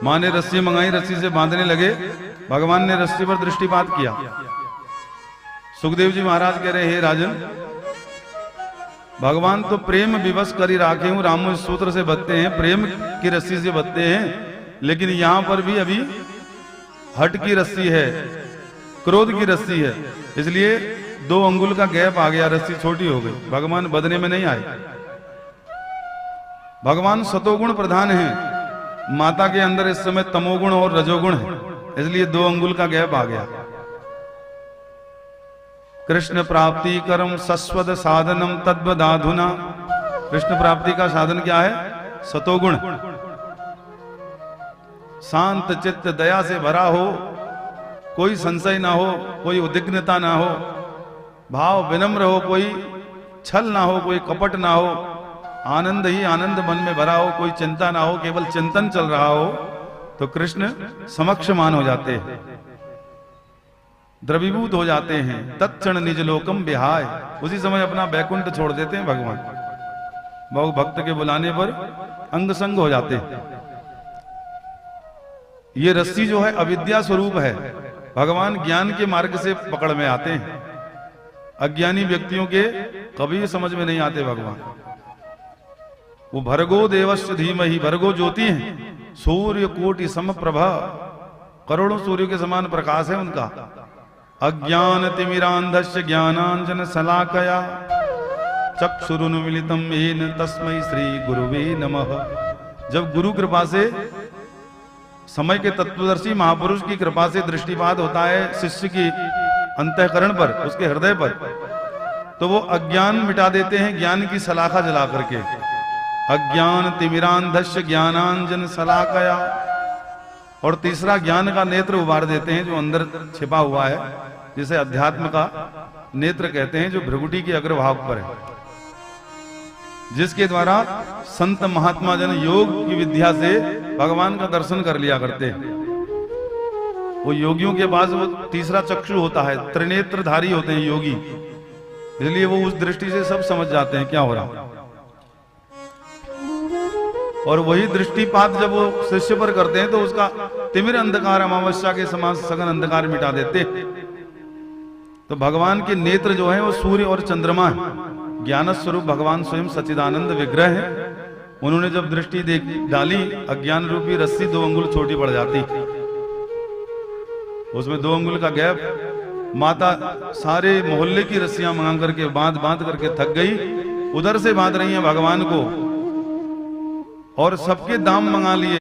माँ ने रस्सी मंगाई, रस्सी से बांधने लगे, भगवान ने रस्सी पर दृष्टिपात किया। सुखदेव जी महाराज कह रहे, हे राजन, भगवान तो प्रेम विवश कर ही राखे हूं, राम इस सूत्र से बधते हैं, प्रेम की रस्सी से बधते हैं, लेकिन यहां पर भी अभी हट की रस्सी है, क्रोध की रस्सी है, इसलिए 2 अंगुल का गैप आ गया, रस्सी छोटी हो गई, भगवान बदने में नहीं आए। भगवान सतोगुण प्रधान है, माता के अंदर इस समय तमोगुण और रजोगुण है, इसलिए 2 अंगुल का गैप आ गया। कृष्ण प्राप्ति करम सस्वद साधनम तद्वदाधुना, कृष्ण प्राप्ति का साधन क्या है? सतोगुण। शांत चित्त, दया से भरा हो, कोई संशय ना हो, कोई उद्विग्नता ना हो, भाव विनम्र हो, कोई छल ना हो, कोई कपट ना हो, आनंद ही आनंद मन में भरा हो, कोई चिंता ना हो, केवल चिंतन चल रहा हो, तो कृष्ण समक्षमान हो जाते हैं, द्रवीभूत हो जाते हैं। तत्क्षण निज लोकम विहाय, उसी समय अपना बैकुंठ छोड़ देते हैं भगवान, बहु भक्त के बुलाने पर अंग संग हो जाते हैं। ये रस्सी जो है अविद्या स्वरूप है, भगवान ज्ञान के मार्ग से पकड़ में आते हैं, अज्ञानी व्यक्तियों के कभी समझ में नहीं आते भगवान। वो भर्गो देवस्य धीमहि, भर्गो ज्योति है, सूर्य कोटि समप्रभा, करोड़ों सूर्य के समान प्रकाश है उनका। अज्ञान तिमिरांधस्य ज्ञानांजन शलाकया चक्षुरुन्मीलितं येन तस्मै श्री गुरुवे नमः। जब गुरु कृपा से, समय के तत्वदर्शी महापुरुष की कृपा से दृष्टिपात होता है शिष्य की अंतःकरण पर, उसके हृदय पर, तो वो अज्ञान मिटा देते हैं ज्ञान की सलाखा जला करके। अज्ञान तिमिरांधस्य ज्ञानांजन शलाकया, और तीसरा ज्ञान का नेत्र उबार देते हैं जो अंदर छिपा हुआ है, जिसे अध्यात्म का नेत्र कहते हैं, जो भ्रगुटी के अग्रभाग पर है, जिसके द्वारा संत महात्मा जन योग की विद्या से भगवान का दर्शन कर लिया करते हैं। वो योगियों के पास वो तीसरा चक्षु होता है, त्रिनेत्रधारी होते हैं योगी, इसलिए वो उस दृष्टि से सब समझ जाते हैं क्या हो रहा। और वही दृष्टिपात जब वो शिष्य पर करते हैं तो उसका तिमिर अंधकार अमावस्या के समान सघन अंधकार मिटा देते। तो भगवान के नेत्र जो है वो सूर्य और चंद्रमा है, ज्ञान स्वरूप भगवान स्वयं सच्चिदानंद विग्रह है। उन्होंने जब दृष्टि डाली, अज्ञान रूपी रस्सी 2 अंगुल छोटी पड़ जाती, उसमें 2 अंगुल का गैप। माता सारे मोहल्ले की रस्सियां मंगा करके बांध करके थक गई, उधर से बांध रही हैं भगवान को, और सबके दाम मंगा लिए।